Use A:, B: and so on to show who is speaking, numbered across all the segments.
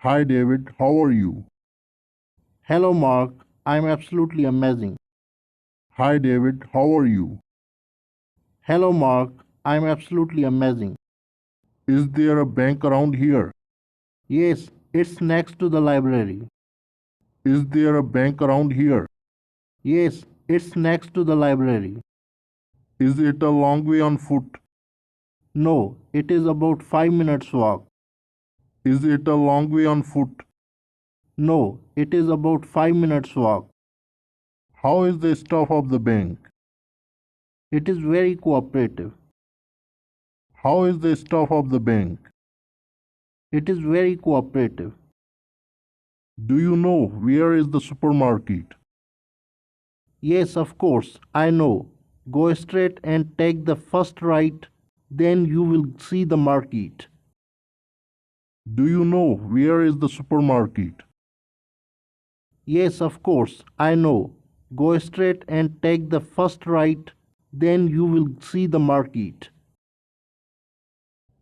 A: Hi David, how are you?
B: Hello, Mark. I'm absolutely amazing.
A: Hi David, how are you?
B: Hello, Mark. I'm absolutely amazing.
A: Is there a bank around here?
B: Yes, it's next to the library.
A: Is there a bank around here?
B: Yes, it's next to the library.
A: Is it a long way on foot?
B: No, it is about 5 minutes walk.
A: Is it a long way on foot?
B: No, it is about 5 minutes walk.
A: How is the staff of the bank?
B: It is very cooperative.
A: How is the staff of the bank?
B: It is very cooperative.
A: Do you know where is the supermarket?
B: Yes, of course, I know. Go straight and take the first right, then you will see the market.
A: Do you know where is the supermarket?
B: Yes, of course, I know. Go straight and take the first right, then you will see the market.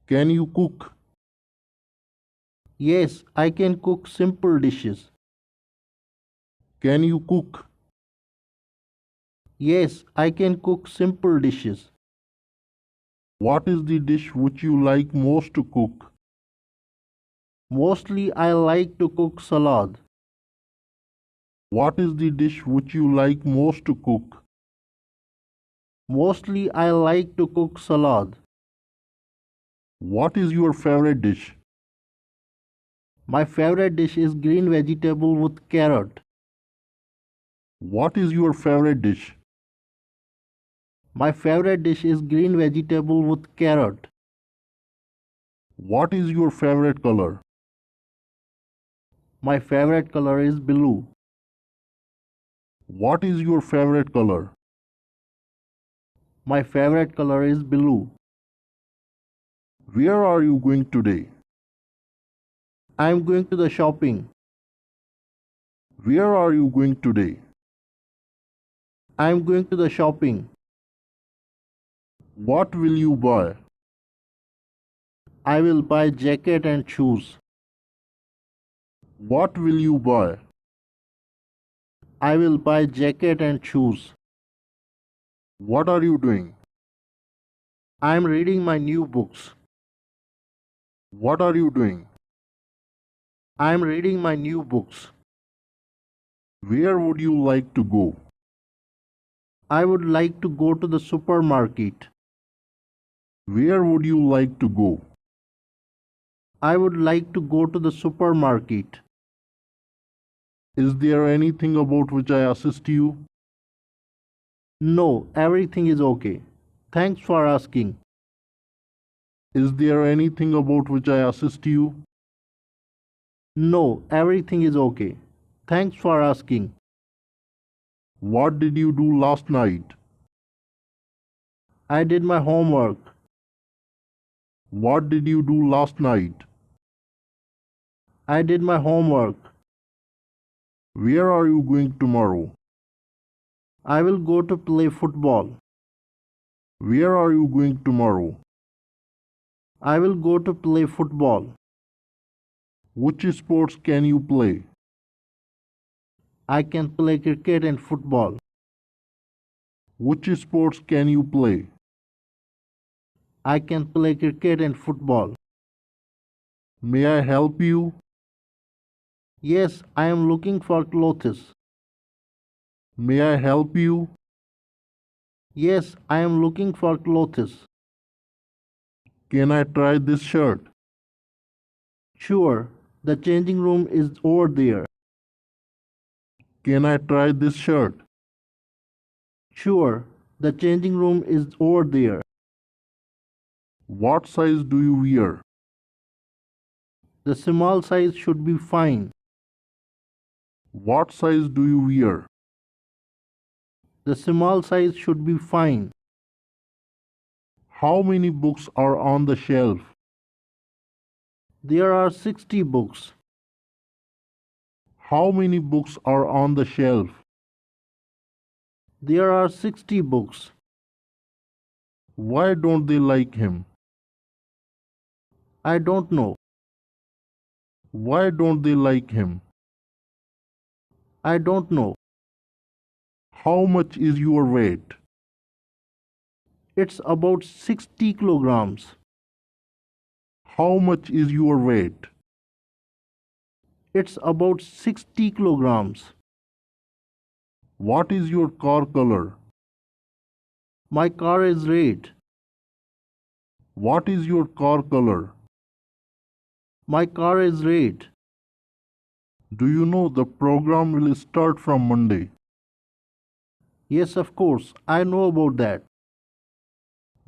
A: Can you cook?
B: Yes, I can cook simple dishes.
A: Can you cook?
B: Yes, I can cook simple dishes.
A: What is the dish which you like most to cook?
B: Mostly I like to cook salad.
A: What is the dish which you like most to cook?
B: Mostly I like to cook salad.
A: What is your favorite dish?
B: My favorite dish is green vegetable with carrot.
A: What is your favorite dish?
B: My favorite dish is green vegetable with carrot.
A: What is your favorite color?
B: My favorite color is blue.
A: What is your favorite color?
B: My favorite color is blue.
A: Where are you going today?
B: I am going to the shopping.
A: Where are you going today?
B: I am going to the shopping.
A: What will you buy?
B: I will buy jacket and shoes.
A: What will you buy?
B: I will buy jacket and shoes.
A: What are you doing?
B: I am reading my new books.
A: What are you doing?
B: I am reading my new books.
A: Where would you like to go?
B: I would like to go to the supermarket.
A: Where would you like to go?
B: I would like to go to the supermarket.
A: Is there anything about which I assist you?
B: No, everything is okay. Thanks for asking.
A: Is there anything about which I assist you?
B: No, everything is okay. Thanks for asking.
A: What did you do last night?
B: I did my homework.
A: What did you do last night?
B: I did my homework.
A: Where are you going tomorrow?
B: I will go to play football.
A: Where are you going tomorrow?
B: I will go to play football.
A: Which sports can you play?
B: I can play cricket and football.
A: Which sports can you play?
B: I can play cricket and football.
A: May I help you?
B: Yes, I am looking for clothes.
A: May I help you?
B: Yes, I am looking for clothes.
A: Can I try this shirt?
B: Sure, the changing room is over there.
A: Can I try this shirt?
B: Sure, the changing room is over there.
A: What size do you wear?
B: The small size should be fine.
A: What size do you wear?
B: The small size should be fine.
A: How many books are on the shelf?
B: There are 60 books.
A: How many books are on the shelf?
B: There are 60 books.
A: Why don't they like him?
B: I don't know.
A: Why don't they like him?
B: I don't know.
A: How much is your weight?
B: It's about 60 kilograms.
A: How much is your weight?
B: It's about 60 kilograms.
A: What is your car color?
B: My car is red.
A: What is your car color?
B: My car is red.
A: Do you know the program will start from Monday?
B: Yes, of course, I know about that.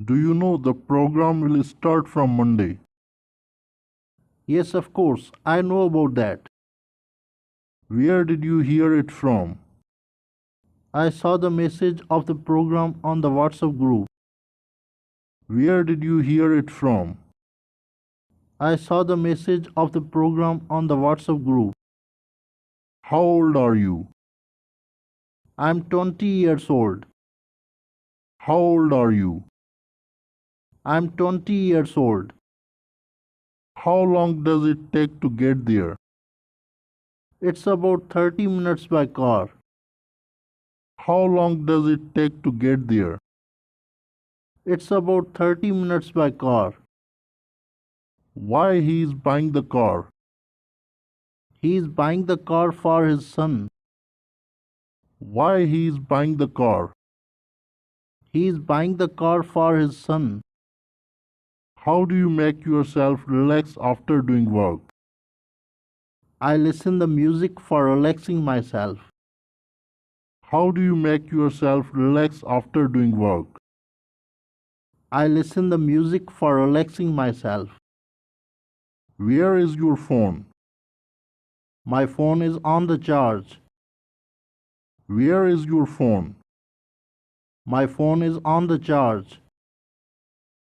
A: Do you know the program will start from Monday?
B: Yes, of course, I know about that.
A: Where did you hear it from?
B: I saw the message of the program on the WhatsApp group.
A: Where did you hear it from?
B: I saw the message of the program on the WhatsApp group.
A: How old are you?
B: I'm 20 years old.
A: How old are you?
B: I'm 20 years old.
A: How long does it take to get there?
B: It's about 30 minutes by car.
A: How long does it take to get there?
B: It's about 30 minutes by car.
A: Why he is buying the car?
B: He is buying the car for his son.
A: Why he is buying the car?
B: He is buying the car for his son.
A: How do you make yourself relax after doing work?
B: I listen the music for relaxing myself.
A: How do you make yourself relax after doing work?
B: I listen the music for relaxing myself.
A: Where is your phone?
B: My phone is on the charge.
A: Where is your phone?
B: My phone is on the charge.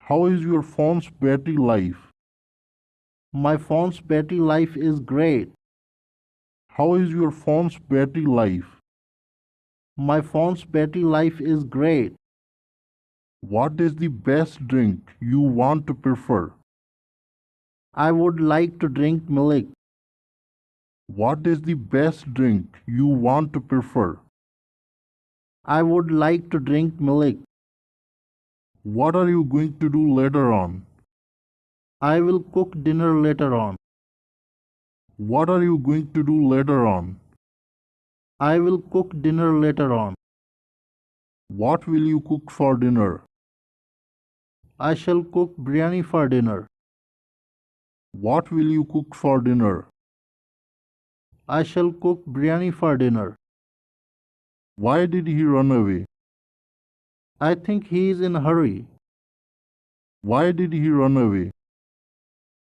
A: How is your phone's battery life?
B: My phone's battery life is great.
A: How is your phone's battery life?
B: My phone's battery life is great.
A: What is the best drink you want to prefer?
B: I would like to drink milk.
A: What is the best drink you want to prefer?
B: I would like to drink milk.
A: What are you going to do later on?
B: I will cook dinner later on.
A: What are you going to do later on?
B: I will cook dinner later on.
A: What will you cook for dinner?
B: I shall cook biryani for dinner.
A: What will you cook for dinner?
B: I shall cook biryani for dinner.
A: Why did he run away?
B: I think he is in a hurry.
A: Why did he run away?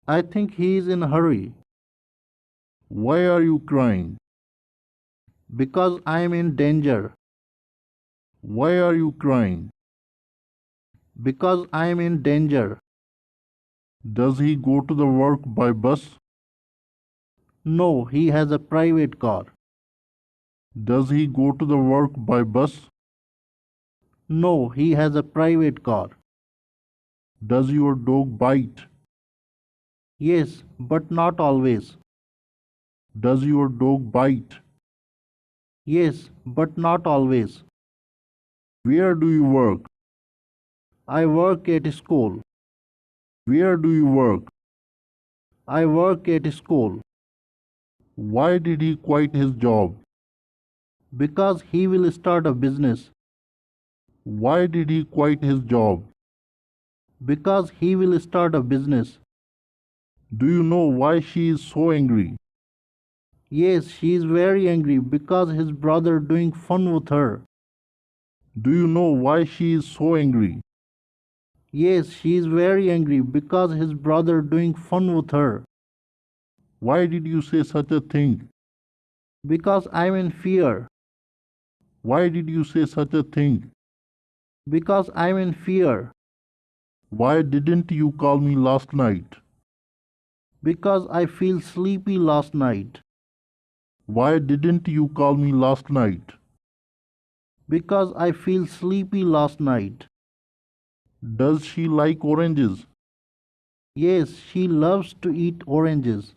B: I think he is in a hurry.
A: Why are you crying?
B: Because I am in danger.
A: Why are you crying?
B: Because I am in danger.
A: Does he go to the work by bus?
B: No, he has a private car.
A: Does he go to the work by bus?
B: No, he has a private car.
A: Does your dog bite?
B: Yes, but not always.
A: Does your dog bite?
B: Yes, but not always.
A: Where do you work?
B: I work at school.
A: Where do you work?
B: I work at school.
A: Why did he quit his job?
B: Because he will start a business.
A: Why did he quit his job?
B: Because he will start a business.
A: Do you know why she is so angry?
B: Yes, she is very angry because his brother doing fun with her.
A: Do you know why she is so angry?
B: Yes, she is very angry because his brother doing fun with her.
A: Why did you say such a thing?
B: Because I'm in fear.
A: Why did you say such a thing?
B: Because I'm in fear.
A: Why didn't you call me last night?
B: Because I feel sleepy last night.
A: Why didn't you call me last night?
B: Because I feel sleepy last night.
A: Does she like oranges?
B: Yes, she loves to eat oranges.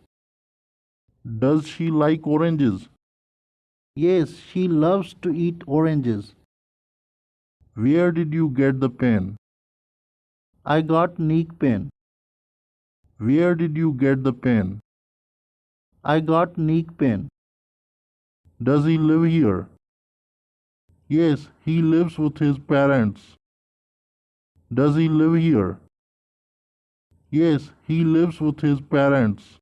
A: Does she like oranges?
B: Yes, she loves to eat oranges.
A: Where did you get the pen?
B: I got Nick pen.
A: Where did you get the pen?
B: I got Nick pen.
A: Does he live here? Yes, he lives with his parents. Does he live here? Yes, he lives with his parents.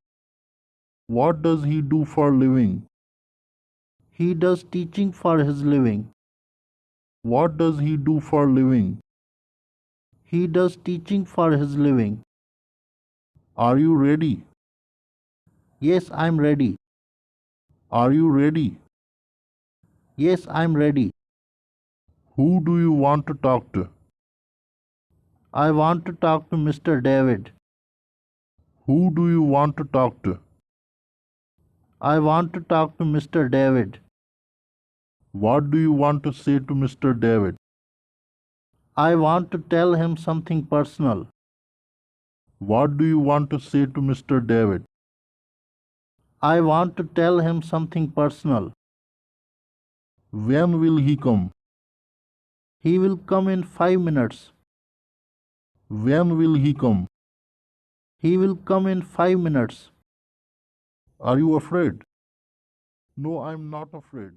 A: What does he do for living?
B: He does teaching for his living.
A: What does he do for living?
B: He does teaching for his living.
A: Are you ready?
B: Yes, I'm ready.
A: Are you ready?
B: Yes, I'm ready.
A: Who do you want to talk to?
B: I want to talk to Mr. David.
A: Who do you want to talk to?
B: I want to talk to Mr. David.
A: What do you want to say to Mr. David?
B: I want to tell him something personal.
A: What do you want to say to Mr. David?
B: I want to tell him something personal.
A: When will he come?
B: He will come in 5 minutes.
A: When will he come?
B: He will come in 5 minutes.
A: Are you afraid? No, I'm not afraid.